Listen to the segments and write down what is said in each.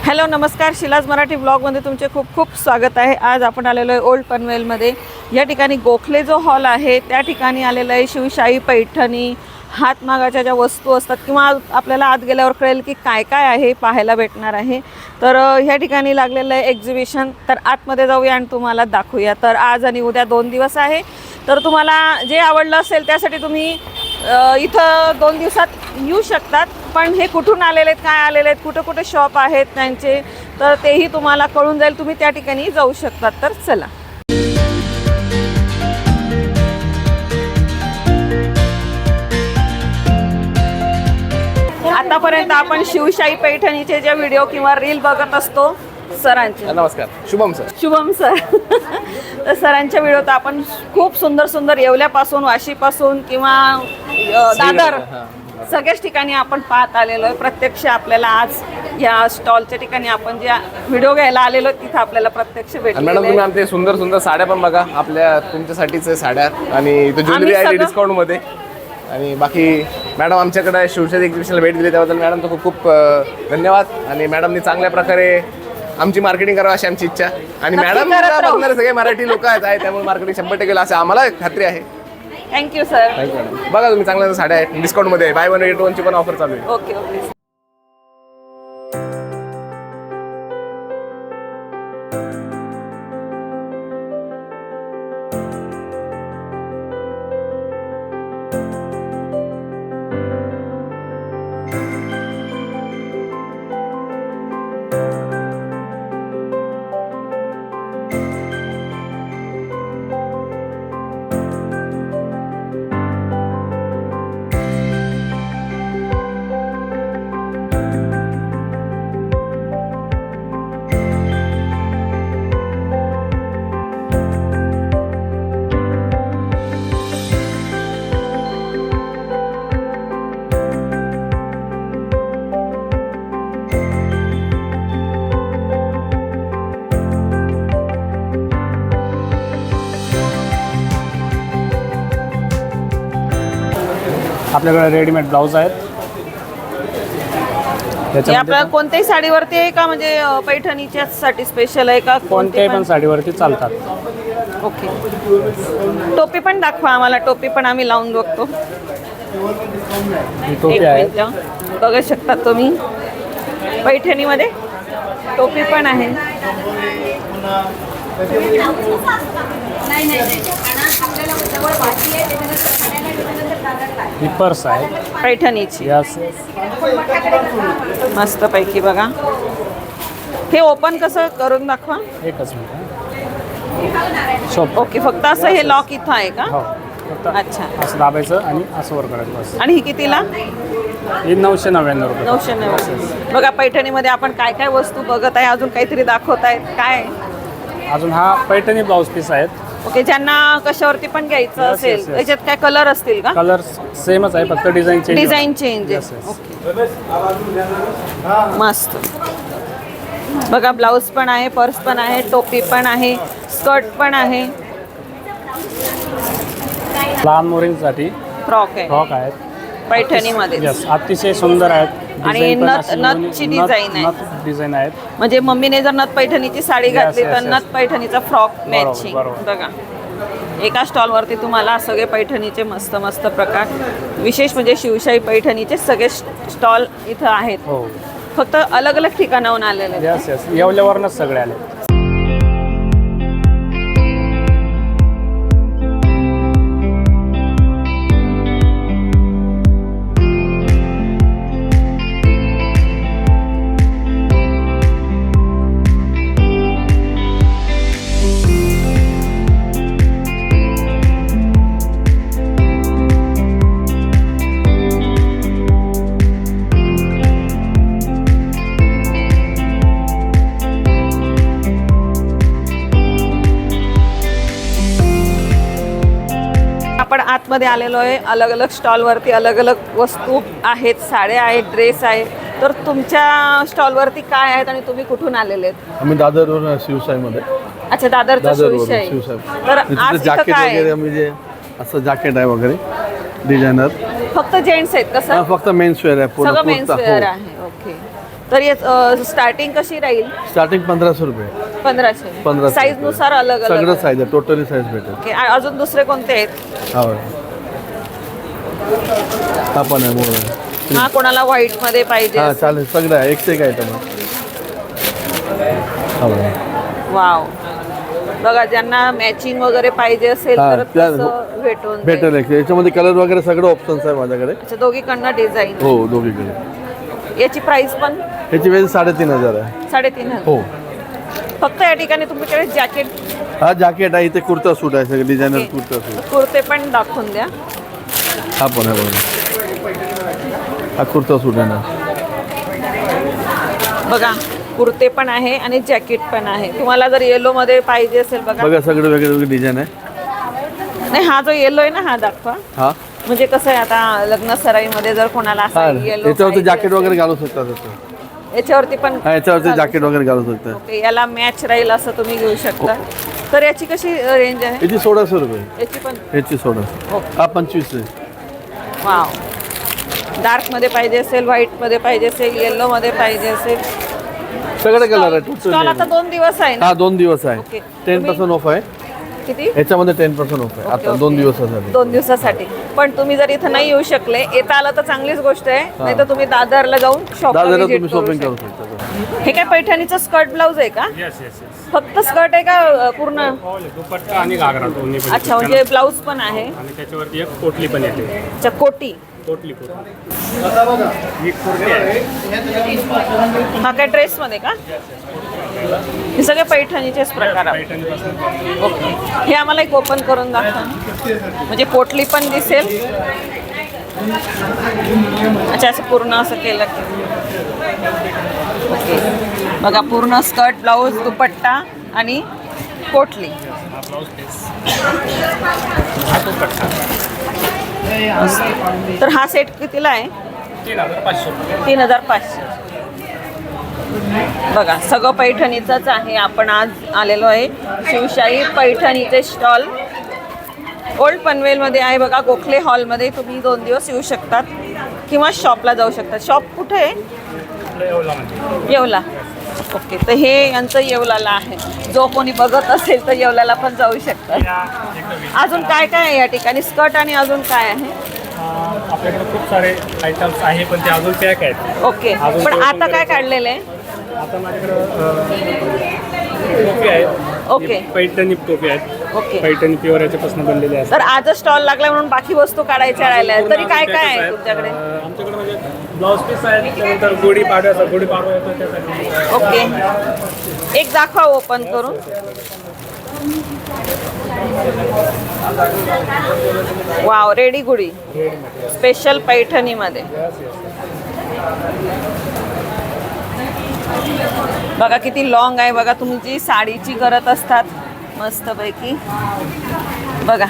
Hello नमस्कार, शिलाज मराठी ब्लॉगमध्ये तुमचे खूप खूप स्वागत आहे। आज आपण आलेलो आहे ओल्ड पनवेलमध्ये। या ठिकाणी गोखले जो हॉल आहे त्या ठिकाणी आलेलं आहे। शिवशाही पैठणी हातमागाच्या ज्या वस्तू असतात किंवा आपल्याला आत गेल्यावर कळेल की काय काय आहे पाहायला भेटणार आहे। तर ह्या ठिकाणी लागलेलं आहे एक्झिबिशन। तर आतमध्ये जाऊया आणि तुम्हाला दाखवूया। तर आज आणि उद्या 2 दिवस आहे। तर तुम्हाला जे आवडलं असेल त्यासाठी तुम्ही इथं 2 दिवसात येऊ शकतात। पण हे कुठून आलेले आहेत, काय आलेले आहेत, कुठे कुठे शॉप आहेत त्यांचे, तर तेही तुम्हाला कळून जाईल। तुम्ही त्या ठिकाणी जाऊ शकतात। तर चला, आतापर्यंत आपण शिवशाही पैठणीचे जे व्हिडिओ किंवा रील बघत असतो सरांचे। नमस्कार, शुभम सर। शुभम सर तर सरांच्या व्हिडिओ तर आपण खूप सुंदर सुंदर येवल्यापासून वाशीपासून किंवा दादर सगळ्याच ठिकाणी आपण पाहत आलेलो आहे। प्रत्यक्ष आपल्याला आज या स्टॉलच्या ठिकाणी आपण ज्या व्हिडिओ घ्यायला आलेलो तिथं आपल्याला प्रत्यक्ष भेटले। मॅडम तुम्ही आमचे सुंदर सुंदर साड्या पण बघा, आपल्या तुमच्यासाठीच साड्या आणि इथं ज्वेलरी आहे डिस्काउंट मध्ये। आणि बाकी मॅडम आमच्याकडे शिवशाही एक्झिबिशनला भेट दिली त्याबद्दल मॅडमचं खूप खूप धन्यवाद। आणि मॅडमनी चांगल्या प्रकारे आमची मार्केटिंग करावं अशी आमची इच्छा। आणि मॅडम बघणारे सगळे मराठी लोक आहेत त्यामुळे मार्केटिंग 100% असं आम्हाला खात्री आहे। Thank you sir. Thank you madam. बघा तुम्ही चांगल्या साड्या आहेत डिस्काउंट मध्ये, बाय 1 गेट 1 ची पण ऑफर चालू आहे। Okay okay. आपल्याकडे रेडीमेड ब्लाऊज आहेत। आपल्या कोणत्याही साडीवरती आहे का, म्हणजे पैठणीच्यासाठी स्पेशल आहे का? कोणत्याही पण साडीवरती चालतात। ओके, टोपी पण दाखवा आम्हाला। टोपी पण आम्ही लावून बघतो। ही टोपी आहे, बघू शकता तुम्ही पैठणीमध्ये टोपी पण आहे। ही पर्स आहे पैठणीची यस। मस्त पैकी बघा। हे ओपन कसं करून दाखवा। एकच मिनिट शॉप। ओके, फक्त असं हे लॉक इथं आहे का? हो, फक्त अच्छा। असं दाबायचं आणि असं वर करायचं बस। आणि ही कितीला? ही 999 रुपये। 999। बघा पैठणीमध्ये आपण काय काय वस्तू बघत आहे। अजून काहीतरी दाखवत आहेत काय? अजून हा पैठणी ब्लाऊज पीस आहेत। ओके, ज्यांना कशावरती पण घ्यायचं असेल त्याच्यात काय कलर असतील का? कलर सेमच आहे, फक्त डिझाईन चेंज। डिझाईन चेंज आहे। ओके, मस्त बघा। ब्लाऊज पण आहे, पर्स पण आहे, टोपी पण आहे, स्कर्ट पण आहे, लहान मुलींसाठी फ्रॉक आहे, फ्रॉक आहेत पैठणीमध्ये। यस, अतिशय सुंदर आहेत। आणि नथची डिझाइन आहे, डिझाइन आहेत। म्हणजे मम्मीने जर नथ पैठणीची साडी घातली तर नथ पैठणीचा फ्रॉक मॅचिंग। बघा, एका स्टॉलवरती तुम्हाला सगळे पैठणीचे मस्त मस्त प्रकार, विशेष म्हणजे शिवशाही पैठणीचे सगळे स्टॉल इथं आहेत। हो, फक्त अलग अलग ठिकाणाहून आलेले आहेत। यस यस, येवल्यावरनच सगळे आले। आपण आतमध्ये आलेलो आहे। अलग अलग स्टॉलवरती अलग अलग वस्तू आहेत, साड्या आहेत, ड्रेस आहे। तर तुमच्या स्टॉलवरती काय आहेत आणि तुम्ही कुठून आलेले आहेत? आम्ही दादरवरून शिवशाहीमध्ये। अच्छा, दादरचं शिवशाही। तर आज जॅकेट वगैरे म्हणजे असं जॅकेट आहे वगैरे डिझायनर। फक्त जेंट्स आहेत का सर? फक्त मेन्स वेअर आहे पूर्ण सगळं मेन्स कुर्ता, वेअर हो. आहे। ओके, तरी स्टार्टिंग कशी राहील? स्टार्टिंग 1500 रुपये. 1500. 1500 साईज नुसार अलग अलग सगळं आहे. साईज आहे, टोटली साईज भेटेल. ओके. अजून दुसरे कोणते आहेत? हो, हा पण आहे मोर. हा, कोणाला व्हाईट मध्ये पाहिजे हा असेल. चालेल, सगळं आहे, एकशे एक आयटम आहे. हो. वाव. बघा, ज्यांना मॅचिंग वगैरे पाहिजे असेल हा, तर त्या- तसं भेटून जाईल. भेटेल एक. याच्यामध्ये कलर वगैरे सगळं ऑप्शन्स आहे माझ्याकडे. अच्छा, दोघीकडनं डिझाईन. हो, दोघीकडे. याची प्राइस पण याची वेळ 3500 आहे. 3,500. हो. फक्त या ठिकाणी तुमच्याकडे जॅकेट, हा जॅकेट आहे, इथे कुर्ता सूट आहे, सगळं डिझायनर ओके. कुर्ता सूट. कुर्ते पण दाखवून द्या. हा पण आहे बघा, हा कुर्ता सूट आहे ना. बघा, कुर्ते पण आहे आणि जॅकेट पण आहे. तुम्हाला जर येलो मध्ये पाहिजे असेल बघा. बघा सगळं वेगळे वेगळे डिझाईन आहे. नाही, हा जो येलो आहे ना, हा दाखवा. हा म्हणजे कसं आहे, आता लग्न सराईमध्ये जर कोणाला हा असा येलो याच्यावरती जॅकेट वगैरे घालू शकता तसं. याच्यावरती पण हा याच्यावरती जॅकेट वगैरे घालू शकता. ओके, याला मॅच राहील असं तुम्ही घेऊ शकता. तर याची कशी रेंज आहे? याची 1600 रुपये. याची पण याची 1600. ओके. हा 25 आहे. वाव. डार्क मध्ये पाहिजे असेल, व्हाईट मध्ये पाहिजे असेल, येलो मध्ये पाहिजे असेल. सगळे कलर आहे स्टॉल आता 2 दिवस आहे ना? हा 2 दिवस आहे. ओके. 10% ऑफ आहे किती? याच्यामध्ये. 10% ऑफ आहे आता ओके. 2 दिवसासाठी. 2 दिवसासाठी. पण तुम्ही जर इथं नाही येऊ शकले, येता आलं तर चांगलीच गोष्ट आहे. नाही तर तुम्ही दादरला जाऊन शॉपला दादरला visit तुम्ही करू शॉपिंग करू शकता. शकता. हे काय पैठणीचं स्कर्ट ब्लाऊज आहे का? Yes yes yes. फक्त स्कर्ट आहे का पूर्ण? दुपट्टा आणि घागरा दोन्ही पण. अच्छा, म्हणजे ब्लाऊज पण आहे. आणि त्याच्यावरती एक पोटली पण येते. अच्छा, कोटी. पोटली ही कुर्ती आहे. हा काय ड्रेस मध्ये का? हे सगळे पैठणीचेच प्रकार आहेत. पैठणीपासून ओके. हे आम्हाला एक ओपन करून दाखवा. म्हणजे पोटली पण दिसेल. अच्छा, असं पूर्ण असं केलं की. ओके. बघा, पूर्ण स्कर्ट, ब्लाऊज, दुपट्टा आणि पोटली. हा ब्लाऊज पीस. हा दुपट्टा. तर हा सेट कितीला आहे? 3500 रुपये. 3,500. बघा, सगळं पैठणीचंच आहे. आपण आज आलेलो आहे शिवशाही पैठणीचे स्टॉल ओल्ड पनवेलमध्ये आहे. बघा, गोखले हॉलमध्ये तुम्ही 2 दिवस येऊ शकतात किंवा शॉपला जाऊ शकतात. शॉप कुठे आहे? येवला. ओके. तर हे यांचं येवलाला आहे. जो कोणी बघत असेल तर येवलाला पण जाऊ शकतात. अजून काय काय आहे या ठिकाणी? स्कर्ट आणि अजून काय आहे? आपल्याकडे खूप सारे आयटम्स आहे, पण ते अजून पॅक आहेत. ओके. अजून पण ते आता open काय करायचं. काढलेलं आहे? आता माझ्याकडं टोपी आहे. ओके. ही पैठणी टोपी आहेत. ओके. पैठणी प्युअर याच्यापासून बनलेली आहे. तर आज स्टॉल लागला म्हणून बाकी वस्तू काढायच्या राहिल्या आहेत. तरी काय काय आहे तुमच्याकडे? आमच्याकडे म्हणजे ब्लाऊज पीस आहे, त्यानंतर गुढी पाडवा येतो त्यासाठी. ओके. एक दाखवा ओपन करून. वाव, रेडी गुढी स्पेशल पैठणीमध्ये. बघा किती लॉंग आहे. बघा, तुम्ही जी साडीची करत असतात मस्तपैकी. बघा,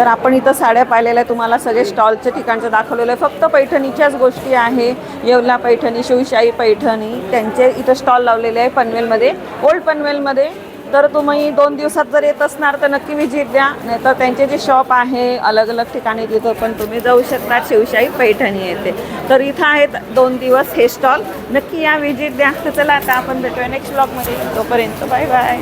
तर आपण इथं साड्या पाहिलेल्या तुम्हाला सगळे स्टॉलच्या ठिकाणचं दाखवलेलं आहे. फक्त पैठणीच्याच गोष्टी आहे. येवला पैठणी, शिवशाही पैठणी त्यांचे इथं स्टॉल लावलेले आहे पनवेलमध्ये, ओल्ड पनवेलमध्ये. तर तुम्ही 2 दिवसात जर येत असणार तर नक्की विजिट द्या. नाहीतर त्यांचे जे शॉप आहे अलग अलग ठिकाणी तिथं पण तुम्ही जाऊ शकता. शिवशाही पैठणी येते. तर इथं आहेत 2 दिवस हे स्टॉल. नक्की या, विजिट द्या. तर चला आता आपण भेटूया नेक्स्ट ब्लॉगमध्ये. तोपर्यंत बाय बाय.